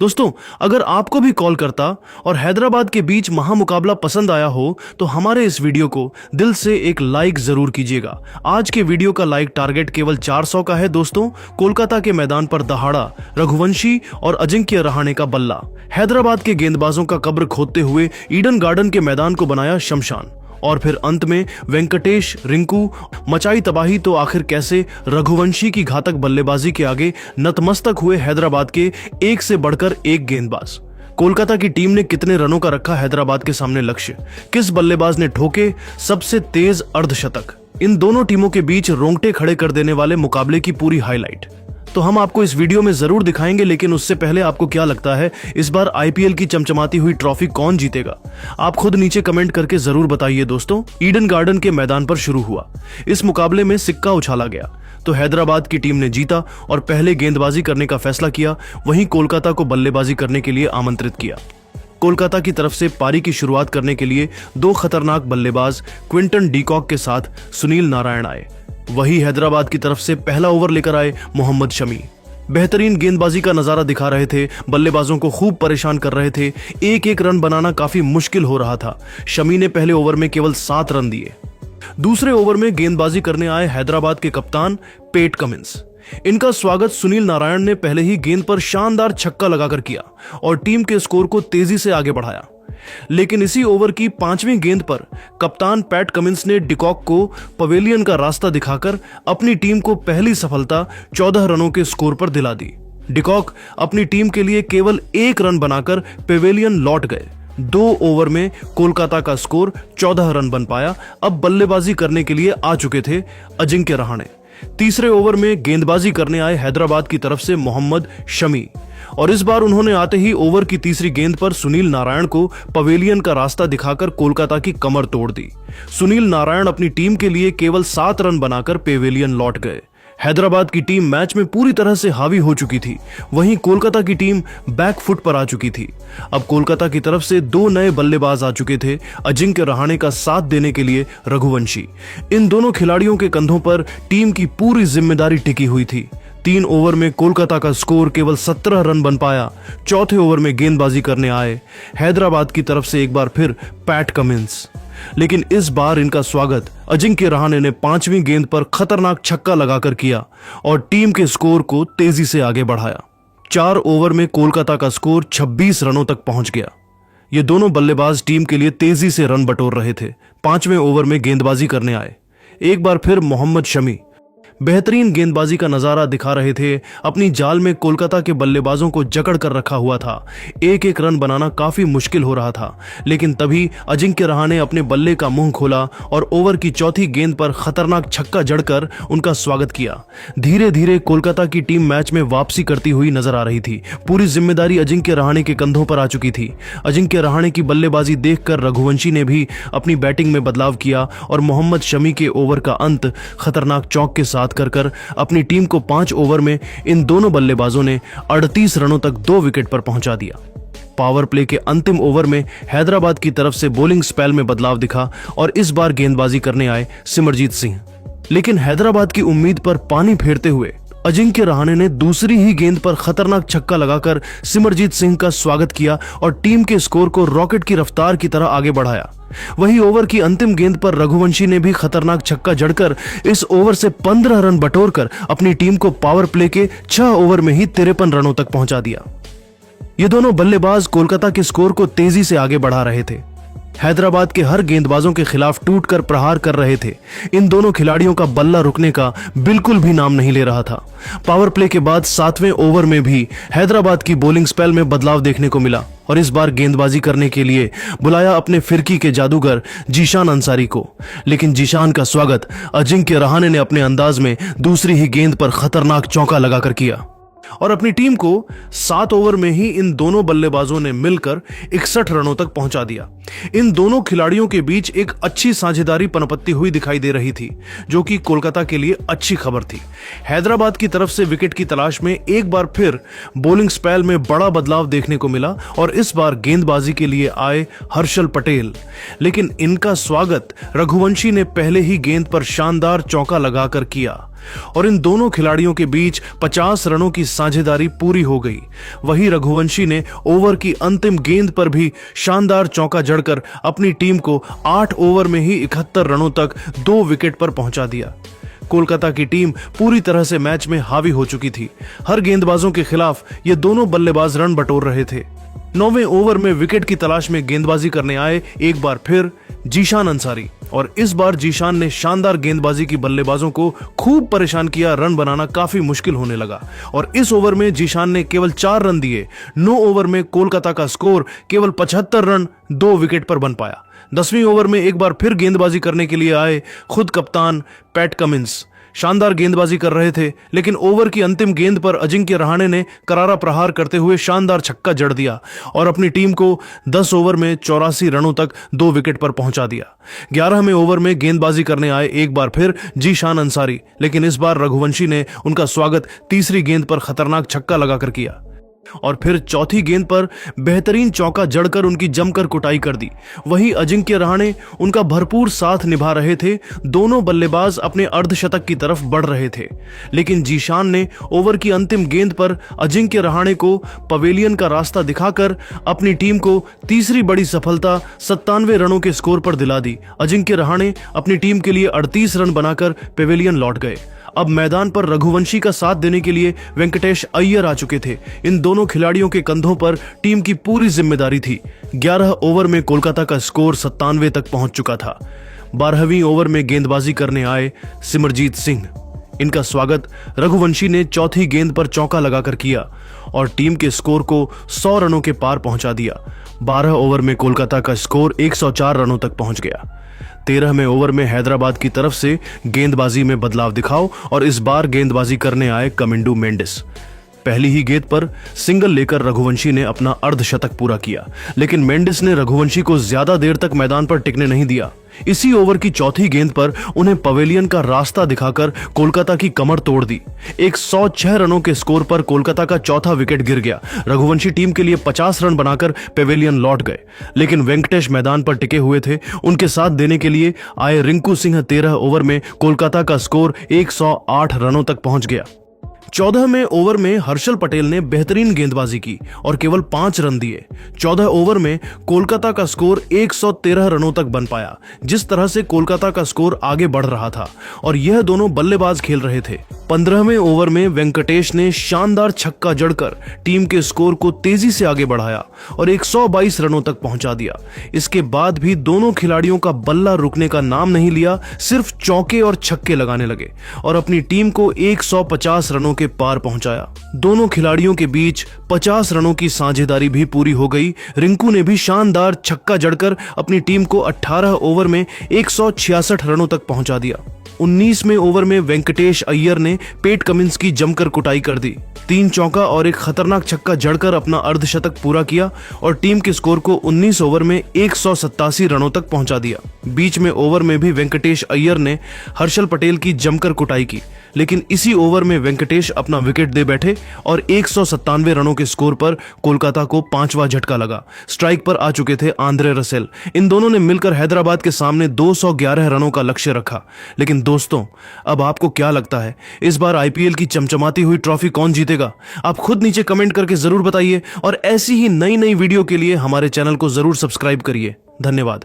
दोस्तों, अगर आपको भी कोलकाता और हैदराबाद के बीच महामुकाबला पसंद आया हो तो हमारे इस वीडियो को दिल से एक लाइक जरूर कीजिएगा। आज के वीडियो का लाइक टारगेट केवल 400 का है। दोस्तों, कोलकाता के मैदान पर दहाड़ा रघुवंशी और अजिंक्य रहाणे का बल्ला। हैदराबाद के गेंदबाजों का कब्र खोदते हुए ईडन गार्डन के मैदान को बनाया शमशान। और फिर अंत में वेंकटेश, रिंकू मचाई तबाही। तो आखिर कैसे रघुवंशी की घातक बल्लेबाजी के आगे नतमस्तक हुए हैदराबाद के एक से बढ़कर एक गेंदबाज। कोलकाता की टीम ने कितने रनों का रखा हैदराबाद के सामने लक्ष्य, किस बल्लेबाज ने ठोके सबसे तेज अर्धशतक। इन दोनों टीमों के बीच रोंगटे खड़े कर देने वाले मुकाबले की पूरी हाईलाइट तो हम आपको इस वीडियो में जरूर दिखाएंगे। लेकिन उससे पहले आपको क्या लगता है, इस बार आईपीएल की चमचमाती हुई ट्रॉफी कौन जीतेगा? आप खुद नीचे कमेंट करके जरूर बताइए। दोस्तों, ईडन गार्डन के मैदान पर शुरू हुआ इस मुकाबले में सिक्का उछाला गया तो हैदराबाद की टीम ने जीता और पहले गेंदबाजी करने का फैसला किया। वहीं कोलकाता को बल्लेबाजी करने के लिए आमंत्रित किया। कोलकाता की तरफ से पारी की शुरुआत करने के लिए दो खतरनाक बल्लेबाज क्विंटन डीकॉक के साथ सुनील नारायण आए। वही हैदराबाद की तरफ से पहला ओवर लेकर आए मोहम्मद शमी। बेहतरीन गेंदबाजी का नजारा दिखा रहे थे, बल्लेबाजों को खूब परेशान कर रहे थे। एक एक रन बनाना काफी मुश्किल हो रहा था। शमी ने पहले ओवर में केवल 7 रन दिए। दूसरे ओवर में गेंदबाजी करने आए हैदराबाद के कप्तान पैट कमिंस। इनका स्वागत सुनील नारायण ने पहले ही गेंद पर शानदार छक्का लगाकर किया और टीम के स्कोर को तेजी से आगे बढ़ाया। लेकिन इसी ओवर की 5वीं गेंद पर कप्तान पैट कमिंस ने डिकॉक को पवेलियन का रास्ता दिखाकर अपनी टीम को पहली सफलता 14 रनों के स्कोर पर दिला दी। डिकॉक अपनी टीम के लिए केवल 1 रन बनाकर पवेलियन लौट गए। 2 ओवर में कोलकाता का स्कोर 14 रन बन पाया। अब बल्लेबाजी करने के लिए आ चुके थे अजिंक्य रहाणे। तीसरे ओवर में गेंदबाजी करने आए हैदराबाद की तरफ से मोहम्मद शमी और इस बार उन्होंने आते ही ओवर की तीसरी गेंद पर सुनील नारायण को पवेलियन का रास्ता दिखाकर कोलकाता की कमर तोड़ दी। सुनील नारायण अपनी टीम के लिए केवल 7 रन बनाकर पवेलियन लौट गए। हैदराबाद की टीम मैच में पूरी तरह से हावी हो चुकी थी। वहीं कोलकाता की टीम बैकफुट पर आ चुकी थी। अब कोलकाता की तरफ से 2 नए बल्लेबाज आ चुके थे, अजिंक्य रहाणे का साथ देने के लिए रघुवंशी। इन दोनों खिलाड़ियों के कंधों पर टीम की पूरी जिम्मेदारी टिकी हुई थी। 3 ओवर में कोलकाता का स्कोर केवल 17 रन बन पाया। चौथे ओवर में गेंदबाजी करने आए हैदराबाद की तरफ से एक बार फिर पैट कमिंस। लेकिन इस बार इनका स्वागत अजिंक्य रहाणे ने 5वीं गेंद पर खतरनाक छक्का लगाकर किया और टीम के स्कोर को तेजी से आगे बढ़ाया। 4 ओवर में कोलकाता का स्कोर 26 रनों तक पहुंच गया। ये दोनों बल्लेबाज टीम के लिए तेजी से रन बटोर रहे थे। 5वें ओवर में गेंदबाजी करने आए एक बार फिर मोहम्मद शमी। बेहतरीन गेंदबाजी का नजारा दिखा रहे थे। अपनी जाल में कोलकाता के बल्लेबाजों को जकड़ कर रखा हुआ था। एक एक रन बनाना काफी मुश्किल हो रहा था। लेकिन तभी अजिंक्य रहाणे अपने बल्ले का मुंह खोला और ओवर की चौथी गेंद पर खतरनाक छक्का जड़कर उनका स्वागत किया। धीरे धीरे कोलकाता की टीम मैच में वापसी करती हुई नजर आ रही थी। पूरी जिम्मेदारी अजिंक्य रहाणे के कंधों पर आ चुकी थी। अजिंक्य रहाणे की बल्लेबाजी देखकर रघुवंशी ने भी अपनी बैटिंग में बदलाव किया और मोहम्मद शमी के ओवर का अंत खतरनाक चौक के साथ कर अपनी टीम को 5 ओवर में इन दोनों बल्लेबाजों ने 38 रनों तक 2 विकेट पर पहुंचा दिया। पावर प्ले के अंतिम ओवर में हैदराबाद की तरफ से बॉलिंग स्पेल में बदलाव दिखा और इस बार गेंदबाजी करने आए सिमरजीत सिंह। लेकिन हैदराबाद की उम्मीद पर पानी फेरते हुए अजिंक्य रहाणे ने दूसरी ही गेंद पर खतरनाक छक्का लगाकर सिमरजीत सिंह का स्वागत किया और टीम के स्कोर को रॉकेट की रफ्तार की तरह आगे बढ़ाया। वही ओवर की अंतिम गेंद पर रघुवंशी ने भी खतरनाक छक्का जड़कर इस ओवर से 15 रन बटोरकर अपनी टीम को पावर प्ले के 6 ओवर में ही 53 रनों तक पहुंचा दिया। ये दोनों बल्लेबाज कोलकाता के स्कोर को तेजी से आगे बढ़ा रहे थे। हैदराबाद के हर गेंदबाजों के खिलाफ टूटकर प्रहार कर रहे थे। इन दोनों खिलाड़ियों का बल्ला रुकने का बिल्कुल भी नाम नहीं ले रहा था। पावर प्ले के बाद 7वें ओवर में भी हैदराबाद की बॉलिंग स्पेल में बदलाव देखने को मिला और इस बार गेंदबाजी करने के लिए बुलाया अपने फिरकी के जादूगर जीशान अंसारी को। लेकिन जीशान का स्वागत अजिंक्य रहाणे ने अपने अंदाज में दूसरी ही गेंद पर खतरनाक चौका लगाकर किया और अपनी टीम को 7 ओवर में ही इन दोनों बल्लेबाजों ने मिलकर 61 रनों तक पहुंचा दिया। इन दोनों खिलाड़ियों के बीच एक अच्छी साझेदारी पनपत्ती हुई दिखाई दे रही थी, जो कि कोलकाता के लिए अच्छी खबर थी। हैदराबाद की तरफ से विकेट की तलाश में एक बार फिर बॉलिंग स्पेल में बड़ा बदलाव देखने को मिला और इस बार गेंदबाजी के लिए आए हर्षल पटेल। लेकिन इनका स्वागत रघुवंशी ने पहले ही गेंद पर शानदार चौका लगाकर किया। और इन दोनों खिलाड़ियों के बीच 50 रनों की साझेदारी पूरी हो गई। वही रघुवंशी ने ओवर की अंतिम गेंद पर भी शानदार चौका जड़कर अपनी टीम को 8 ओवर में ही 71 रनों तक 2 विकेट पर पहुंचा दिया। कोलकाता की टीम पूरी तरह से मैच में हावी हो चुकी थी। हर गेंदबाजों के खिलाफ ये दोनों बल्लेबाज रन बटोर रहे थे। 9वें ओवर में विकेट की तलाश में गेंदबाजी करने आए एक बार फिर जीशान अंसारी, और इस बार जीशान ने शानदार गेंदबाजी की बल्लेबाजों को खूब परेशान किया। रन बनाना काफी मुश्किल होने लगा और इस ओवर में जीशान ने केवल 4 रन दिए। 9 ओवर में कोलकाता का स्कोर केवल 75 रन 2 विकेट पर बन पाया। 10वीं ओवर में एक बार फिर गेंदबाजी करने के लिए आए खुद कप्तान पैट कमिंस। शानदार गेंदबाजी कर रहे थे, लेकिन ओवर की अंतिम गेंद पर अजिंक्य रहाणे ने करारा प्रहार करते हुए शानदार छक्का जड़ दिया और अपनी टीम को 10 ओवर में 84 रनों तक 2 विकेट पर पहुंचा दिया। 11वें ओवर में गेंदबाजी करने आए एक बार फिर जीशान अंसारी, लेकिन इस बार रघुवंशी ने उनका स्वागत तीसरी गेंद पर खतरनाक छक्का लगाकर किया और फिर चौथी गेंद पर बेहतरीन चौका जड़कर उनकी जमकर कुटाई कर दी। वहीं अजिंक्य रहाणे उनका भरपूर साथ निभा रहे थे। दोनों बल्लेबाज अपने अर्धशतक की तरफ बढ़ रहे थे, लेकिन जीशान ने ओवर की अंतिम गेंद पर अजिंक्य रहाणे को पवेलियन का रास्ता दिखाकर अपनी टीम को तीसरी बड़ी सफलता 97 रनों के स्कोर पर दिला दी। अजिंक्य रहाणे अपनी टीम के लिए 38 रन बनाकर पवेलियन लौट गए। अब मैदान पर रघुवंशी का साथ देने के लिए वेंकटेश अय्यर आ चुके थे। इन दोनों खिलाड़ियों के कंधों पर टीम की पूरी जिम्मेदारी थी। 11 ओवर में कोलकाता का स्कोर 97 तक पहुंच चुका था। 12वीं ओवर में गेंदबाजी करने आए सिमरजीत सिंह। इनका स्वागत रघुवंशी ने चौथी गेंद पर चौका लगाकर किया और टीम के स्कोर को 100 रनों के पार पहुंचा दिया। 12 ओवर में कोलकाता का स्कोर 104 रनों तक पहुंच गया। 13वें ओवर में हैदराबाद की तरफ से गेंदबाजी में बदलाव दिखाओ और इस बार गेंदबाजी करने आए कमिंडू मेंडिस। पहली ही गेंद पर सिंगल लेकर रघुवंशी ने अपना अर्धशतक पूरा किया, लेकिन मेंडिस ने रघुवंशी को ज्यादा देर तक मैदान पर टिकने नहीं दिया। इसी ओवर की चौथी गेंद पर उन्हें पवेलियन का रास्ता दिखाकर कोलकाता की कमर तोड़ दी। 106 रनों के स्कोर पर कोलकाता का चौथा विकेट गिर गया। रघुवंशी टीम के लिए 50 रन बनाकर पवेलियन लौट गए, लेकिन वेंकटेश मैदान पर टिके हुए थे। उनके साथ देने के लिए आए रिंकू सिंह 13 ओवर में कोलकाता का स्कोर 108 रनों तक पहुंच गया। 14वें ओवर में हर्षल पटेल ने बेहतरीन गेंदबाजी की और केवल 5 रन दिए। 14 ओवर में कोलकाता का स्कोर 113 रनों तक बन पाया। जिस तरह से कोलकाता का स्कोर आगे बढ़ रहा था और यह दोनों बल्लेबाज खेल रहे थे। 15वें ओवर में वेंकटेश ने शानदार छक्का जड़कर टीम के स्कोर को तेजी से आगे बढ़ाया और 122 रनों तक पहुंचा दिया। इसके बाद भी दोनों खिलाड़ियों का बल्ला रुकने का नाम नहीं लिया, सिर्फ चौके और छक्के लगाने लगे और अपनी टीम को 150 रनों के पार पहुंचाया। दोनों खिलाड़ियों के बीच 50 रनों की साझेदारी भी पूरी हो गई। रिंकू ने भी शानदार छक्का जड़कर अपनी टीम को 18 ओवर में 166 रनों तक पहुंचा दिया। 19वें ओवर में वेंकटेश अय्यर ने पेट कमिंस की जमकर कुटाई कर दी। 3 चौका और एक खतरनाक छक्का जड़कर अपना अर्धशतक पूरा किया और टीम के स्कोर को 19 ओवर में 187 रनों तक पहुंचा दिया। बीच में ओवर में भी वेंकटेश अय्यर ने हर्षल पटेल की जमकर कुटाई की, लेकिन इसी ओवर में वेंकटेश अपना विकेट दे बैठे और 197 रनों के स्कोर पर कोलकाता को 5वां झटका लगा। स्ट्राइक पर आ चुके थे आंद्रे रसेल। इन दोनों ने मिलकर हैदराबाद के सामने 211 रनों का लक्ष्य रखा। लेकिन दोस्तों, अब आपको क्या लगता है, इस बार आईपीएल की चमचमाती हुई ट्रॉफी कौन जीतेगा? आप खुद नीचे कमेंट करके जरूर बताइए और ऐसी ही नई नई वीडियो के लिए हमारे चैनल को जरूर सब्सक्राइब करिए। धन्यवाद।